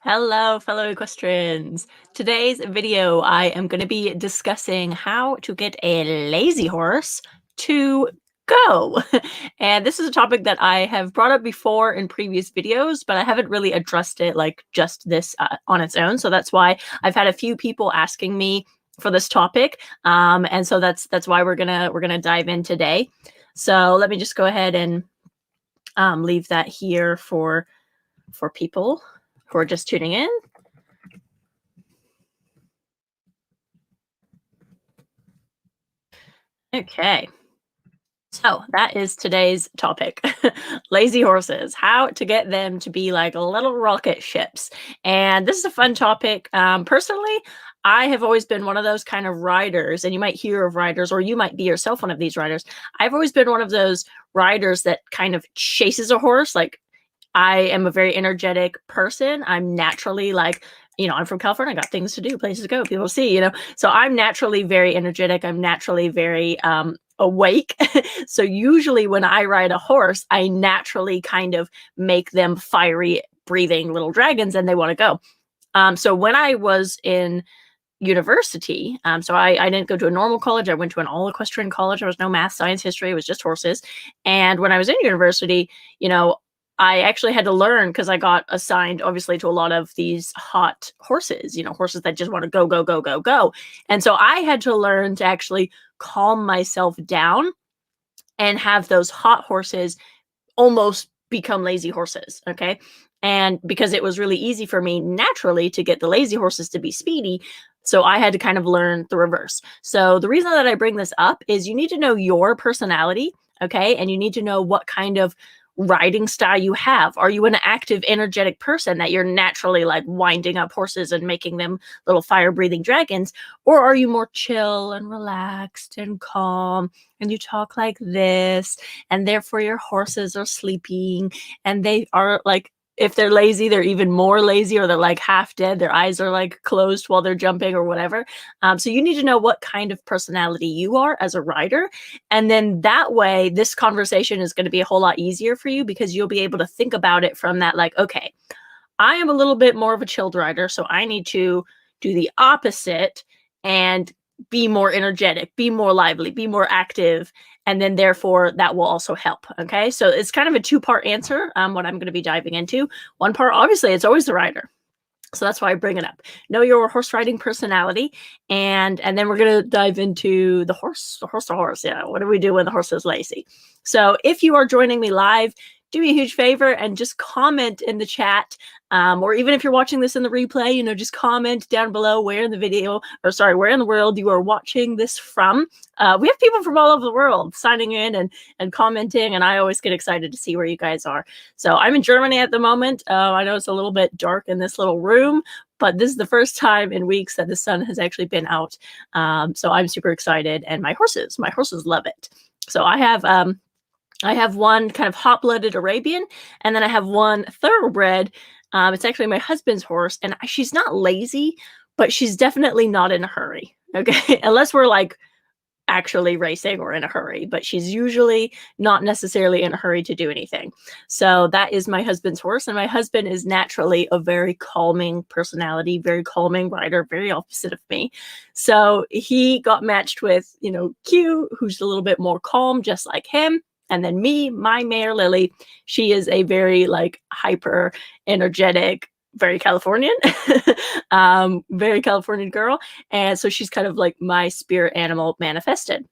Hello, fellow equestrians. Today's video, I am going to be discussing how to get a lazy horse to go. And this is a topic that I have brought up before in previous videos, but I haven't really addressed it like just this on its own. So that's why I've had a few people asking me for this topic. And so that's why we're gonna dive in today. So let me just go ahead and leave that here for people who are just tuning in. Okay, so that is today's topic. Lazy horses, how to get them to be like little rocket ships. And this is a fun topic. Personally, I have always been one of those kind of riders, and you might hear of riders, or you might be yourself one of these riders. I've always been one of those riders that kind of chases a horse. Like, I am a very energetic person. I'm naturally like, I'm from California. I got things to do, places to go, people to see, So I'm naturally very energetic. I'm naturally very awake. So usually when I ride a horse, I naturally kind of make them fiery, breathing little dragons, and they want to go. So when I was in university, so I didn't go to a normal college. I went to an all equestrian college. There was no math, science, history. It was just horses. And when I was in university, I actually had to learn because I got assigned obviously to a lot of these hot horses, horses that just want to go, go, go, go, go. And so I had to learn to actually calm myself down and have those hot horses almost become lazy horses. Okay. And because it was really easy for me naturally to get the lazy horses to be speedy, so I had to kind of learn the reverse. So the reason that I bring this up is you need to know your personality, okay? And you need to know what kind of riding style you have. Are you an active, energetic person that you're naturally like winding up horses and making them little fire breathing dragons? Or are you more chill and relaxed and calm and you talk like this, and therefore your horses are sleeping and they are like, if they're lazy, they're even more lazy, or they're like half dead. Their eyes are like closed while they're jumping or whatever. So you need to know what kind of personality you are as a rider. And then that way, this conversation is going to be a whole lot easier for you because you'll be able to think about it from that, like, okay, I am a little bit more of a chilled rider, so I need to do the opposite and be more energetic, be more lively, be more active, and then therefore that will also help. Okay, so it's kind of a two-part answer. What I'm going to be diving into. One part, obviously, it's always the rider. So that's why I bring it up. Know your horse riding personality, and then we're gonna dive into the horse to horse. Yeah, what do we do when the horse is lazy? So if you are joining me live, do me a huge favor and just comment in the chat, or even if you're watching this in the replay, just comment down below where in the video, or sorry, where in the world you are watching this from. We have people from all over the world signing in and commenting, and I always get excited to see where you guys are. So I'm in Germany at the moment. I know it's a little bit dark in this little room, but this is the first time in weeks that the sun has actually been out. So I'm super excited, and my horses love it. So I have one kind of hot-blooded Arabian, and then I have one thoroughbred. It's actually my husband's horse, and she's not lazy, but she's definitely not in a hurry. Okay, unless we're like actually racing or in a hurry, but she's usually not necessarily in a hurry to do anything. So that is my husband's horse, and my husband is naturally a very calming personality, very calming rider, very opposite of me. So he got matched with, Q, who's a little bit more calm, just like him. And then me, my mare Lily, she is a very like hyper energetic, very Californian, very Californian girl. And so she's kind of like my spirit animal manifested.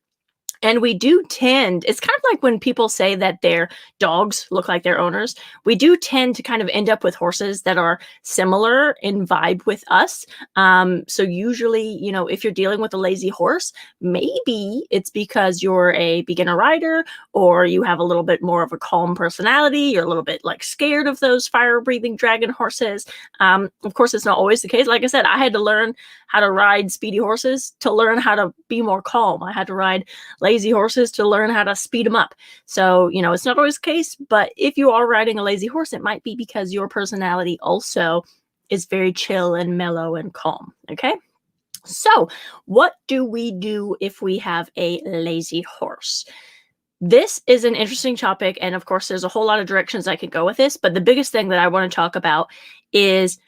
And we do tend, it's kind of like when people say that their dogs look like their owners, we do tend to kind of end up with horses that are similar in vibe with us. So usually, if you're dealing with a lazy horse, maybe it's because you're a beginner rider, or you have a little bit more of a calm personality. You're a little bit like scared of those fire breathing dragon horses. Of course, it's not always the case. Like I said, I had to learn how to ride speedy horses to learn how to be more calm. I had to ride lazy horses to learn how to speed them up. So, it's not always the case, but if you are riding a lazy horse, it might be because your personality also is very chill and mellow and calm. Okay. So what do we do if we have a lazy horse? This is an interesting topic. And of course, there's a whole lot of directions I could go with this, but the biggest thing that I want to talk about is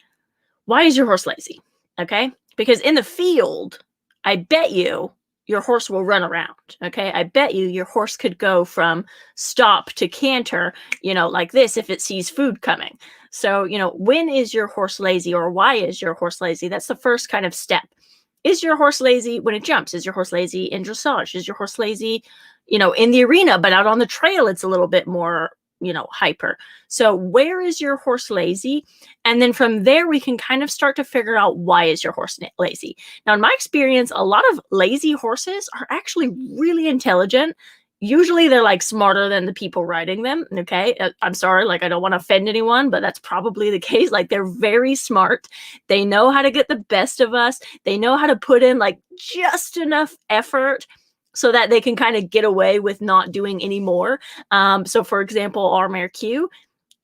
why is your horse lazy? Okay. Because in the field, I bet you your horse will run around. Okay. I bet you your horse could go from stop to canter, like this if it sees food coming. So, when is your horse lazy, or why is your horse lazy? That's the first kind of step. Is your horse lazy when it jumps? Is your horse lazy in dressage? Is your horse lazy, in the arena, but out on the trail, it's a little bit more, hyper. So where is your horse lazy? And then from there, we can kind of start to figure out why is your horse lazy. Now, in my experience, a lot of lazy horses are actually really intelligent. Usually they're like smarter than the people riding them. Okay. I'm sorry. Like, I don't want to offend anyone, but that's probably the case. Like, they're very smart. They know how to get the best of us. They know how to put in like just enough effort so that they can kind of get away with not doing any more. So for example, our mare Q,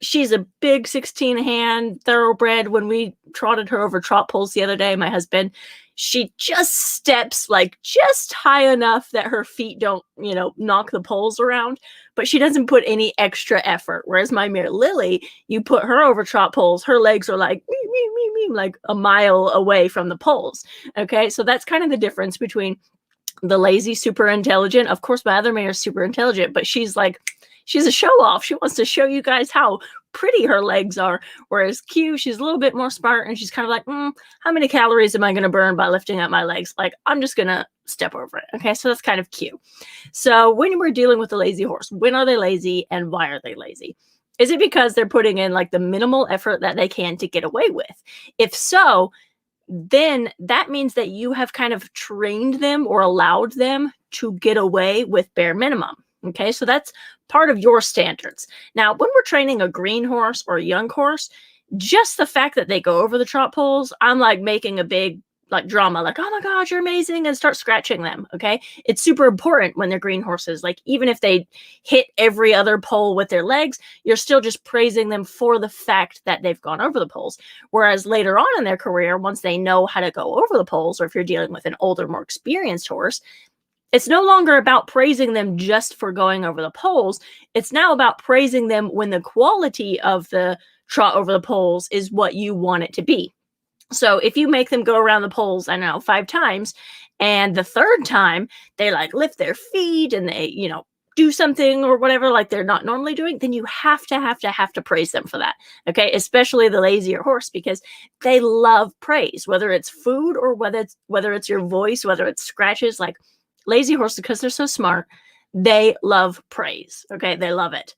she's a big 16 hand thoroughbred. When we trotted her over trot poles the other day, my husband, she just steps like just high enough that her feet don't, knock the poles around, but she doesn't put any extra effort. Whereas my mare Lily, you put her over trot poles, her legs are like, me, me, me, me, like a mile away from the poles. Okay. So that's kind of the difference between the lazy, super intelligent. Of course, my other mare is super intelligent, but she's a show off. She wants to show you guys how pretty her legs are. Whereas Q, she's a little bit more smart, and she's kind of like, how many calories am I going to burn by lifting up my legs? Like, I'm just going to step over it. Okay. So that's kind of Q. So when we're dealing with a lazy horse, when are they lazy and why are they lazy? Is it because they're putting in like the minimal effort that they can to get away with? If so, then that means that you have kind of trained them or allowed them to get away with bare minimum. Okay, so that's part of your standards. Now, when we're training a green horse or a young horse, just the fact that they go over the trot poles, I'm like making a big like drama, like, oh my God, you're amazing, and start scratching them. Okay. It's super important when they're green horses. Like, even if they hit every other pole with their legs, you're still just praising them for the fact that they've gone over the poles. Whereas later on in their career, once they know how to go over the poles, or if you're dealing with an older, more experienced horse, it's no longer about praising them just for going over the poles. It's now about praising them when the quality of the trot over the poles is what you want it to be. So if you make them go around the poles, I don't know, 5 times, and the third time they like lift their feet and they, do something or whatever like they're not normally doing, then you have to praise them for that. Okay. Especially the lazier horse, because they love praise, whether it's food or whether it's your voice, whether it's scratches. Like, lazy horses, because they're so smart, they love praise. Okay. They love it.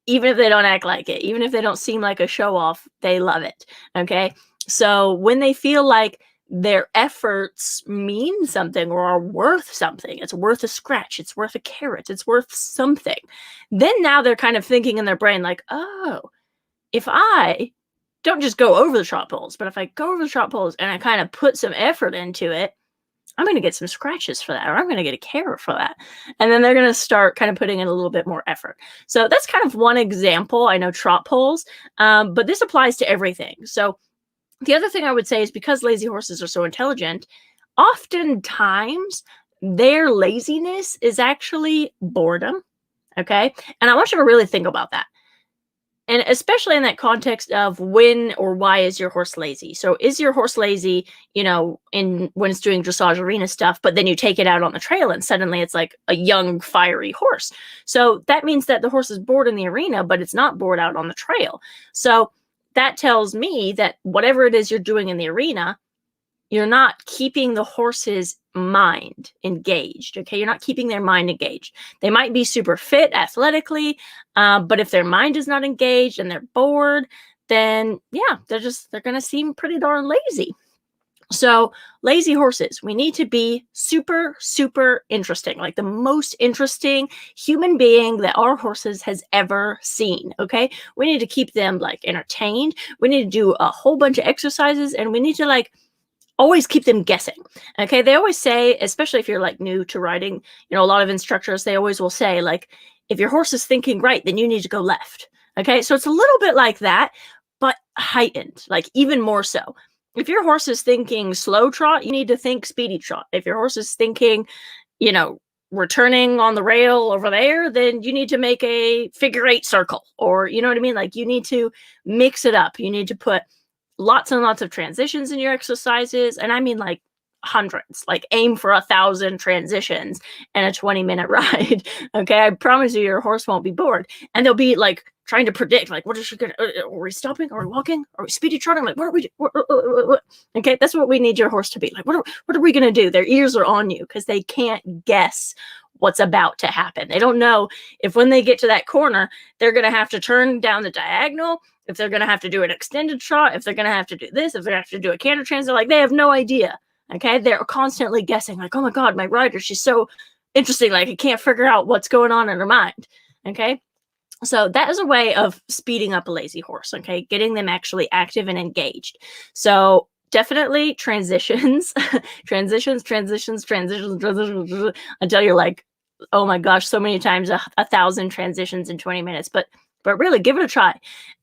Even if they don't act like it, even if they don't seem like a show off, they love it. Okay. So when they feel like their efforts mean something or are worth something, it's worth a scratch, it's worth a carrot, it's worth something, then now they're kind of thinking in their brain like, oh, if I don't just go over the trot poles, but if I go over the trot poles and I kind of put some effort into it, I'm going to get some scratches for that, or I'm going to get a carrot for that. And then they're going to start kind of putting in a little bit more effort. So that's kind of one example. I know trot poles, but this applies to everything. So the other thing I would say is, because lazy horses are so intelligent, oftentimes their laziness is actually boredom. Okay. And I want you to really think about that. And especially in that context of when or why is your horse lazy? So is your horse lazy, when it's doing dressage arena stuff, but then you take it out on the trail and suddenly it's like a young, fiery horse. So that means that the horse is bored in the arena, but it's not bored out on the trail. So that tells me that whatever it is you're doing in the arena, you're not keeping the horse's mind engaged. Okay. You're not keeping their mind engaged. They might be super fit athletically, but if their mind is not engaged and they're bored, then yeah, they're going to seem pretty darn lazy. So lazy horses, we need to be super, super interesting, like the most interesting human being that our horses has ever seen. Okay. We need to keep them like entertained. We need to do a whole bunch of exercises, and we need to like always keep them guessing. Okay. They always say, especially if you're like new to riding, a lot of instructors, they always will say, like, if your horse is thinking right, then you need to go left. Okay. So it's a little bit like that, but heightened, like even more so. If your horse is thinking slow trot, you need to think speedy trot. If your horse is thinking, returning on the rail over there, then you need to make a figure 8 circle, or, you know what I mean? Like, you need to mix it up. You need to put lots and lots of transitions in your exercises. And I mean like hundreds, like aim for 1,000 transitions in a 20-minute ride. Okay. I promise you, your horse won't be bored. And they'll be like trying to predict, like, what is she gonna, are we stopping? Are we walking? Are we speedy trotting? Like, what are we doing? Okay. That's what we need your horse to be like. What are we going to do? Their ears are on you because they can't guess what's about to happen. They don't know if when they get to that corner, they're going to have to turn down the diagonal, if they're going to have to do an extended trot, if they're going to have to do this, if they have to do a canter transit. Like, they have no idea. Okay. They're constantly guessing, like, oh my God, my rider, she's so interesting. Like, I can't figure out what's going on in her mind. Okay. So that is a way of speeding up a lazy horse. Okay. Getting them actually active and engaged. So definitely transitions, transitions until you're like, oh my gosh, so many times, 1,000 transitions in 20 minutes, but really give it a try.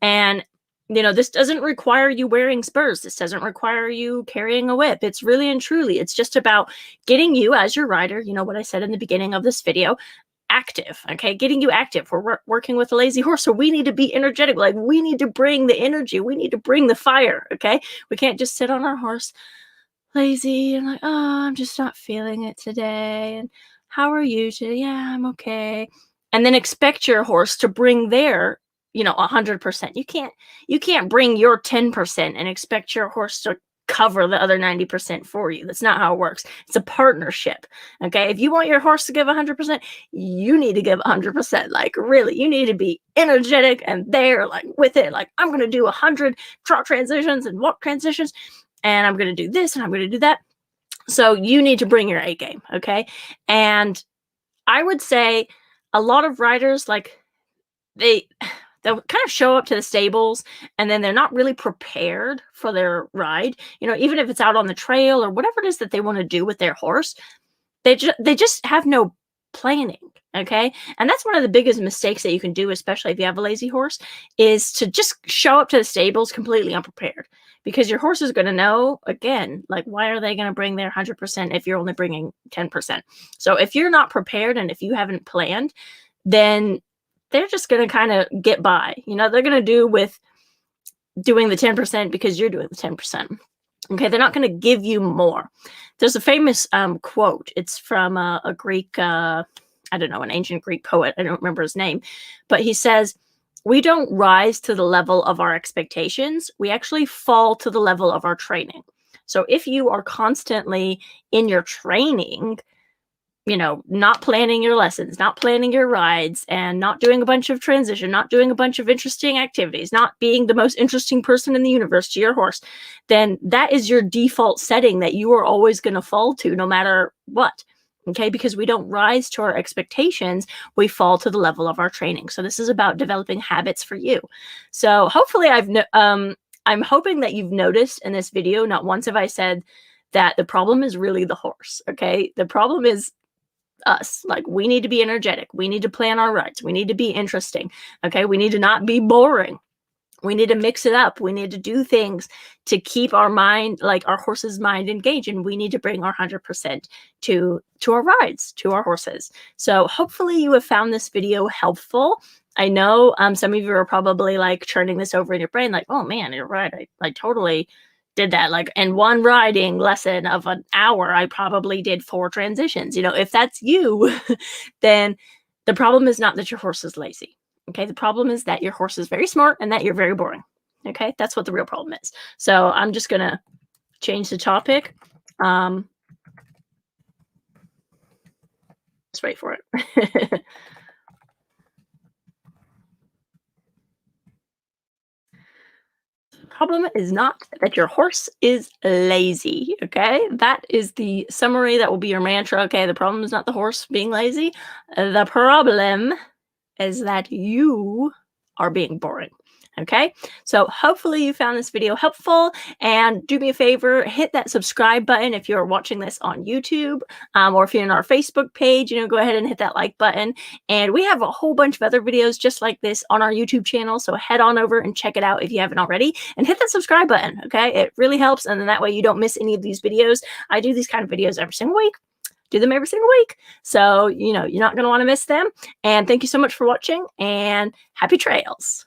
And this doesn't require you wearing spurs. This doesn't require you carrying a whip. It's really and truly, it's just about getting you as your rider, what I said in the beginning of this video, active. Okay. Getting you active. We're working with a lazy horse. So we need to be energetic. Like, we need to bring the energy. We need to bring the fire. Okay. We can't just sit on our horse lazy and like, oh, I'm just not feeling it today. And how are you today? Yeah, I'm okay. And then expect your horse to bring their 100%. You can't bring your 10% and expect your horse to cover the other 90% for you. That's not how it works. It's a partnership. Okay. If you want your horse to give 100%, you need to give 100%. Like, really, you need to be energetic and there, like, with it. Like, I'm going to do 100 trot transitions and walk transitions, and I'm going to do this and I'm going to do that. So you need to bring your A game. Okay. And I would say a lot of riders, like, they'll kind of show up to the stables and then they're not really prepared for their ride. Even if it's out on the trail or whatever it is that they want to do with their horse, they just have no planning. Okay. And that's one of the biggest mistakes that you can do, especially if you have a lazy horse, is to just show up to the stables completely unprepared, because your horse is going to know, again, like, why are they going to bring their 100% if you're only bringing 10%? So if you're not prepared and if you haven't planned, then they're just going to kind of get by. They're going to do with doing the 10% because you're doing the 10%. Okay. They're not going to give you more. There's a famous quote. It's from a Greek, I don't know, an ancient Greek poet. I don't remember his name, but he says, we don't rise to the level of our expectations. We actually fall to the level of our training. So if you are constantly in your training, not planning your lessons, not planning your rides, and not doing a bunch of transition, not doing a bunch of interesting activities, not being the most interesting person in the universe to your horse, then that is your default setting that you are always going to fall to no matter what. Okay, because we don't rise to our expectations, we fall to the level of our training. So this is about developing habits for you. So hopefully I'm hoping that you've noticed in this video, not once have I said that the problem is really the horse. Okay, the problem is us. Like, we need to be energetic. We need to plan our rides. We need to be interesting. Okay, we need to not be boring. We need to mix it up. We need to do things to keep our mind, like our horse's mind, engaged, and we need to bring our 100% to our rides, to our horses. So hopefully you have found this video helpful. I know some of you are probably like churning this over in your brain, like, oh man, you're right. I totally did that. Like, in one riding lesson of an hour, I probably did 4 transitions. If that's you, then the problem is not that your horse is lazy. Okay. The problem is that your horse is very smart and that you're very boring. Okay. That's what the real problem is. So I'm just going to change the topic. Let's wait for it. Problem is not that your horse is lazy. Okay. That is the summary. That will be your mantra. Okay. The problem is not the horse being lazy. The problem is that you are being boring. Okay. So hopefully you found this video helpful, and do me a favor, hit that subscribe button if you're watching this on YouTube, or if you're in our Facebook page, go ahead and hit that like button. And we have a whole bunch of other videos just like this on our YouTube channel. So head on over and check it out if you haven't already, and hit that subscribe button. Okay. It really helps. And then that way you don't miss any of these videos. I do these kind of videos every single week. Do them every single week. So, you're not going to want to miss them. And thank you so much for watching, and happy trails.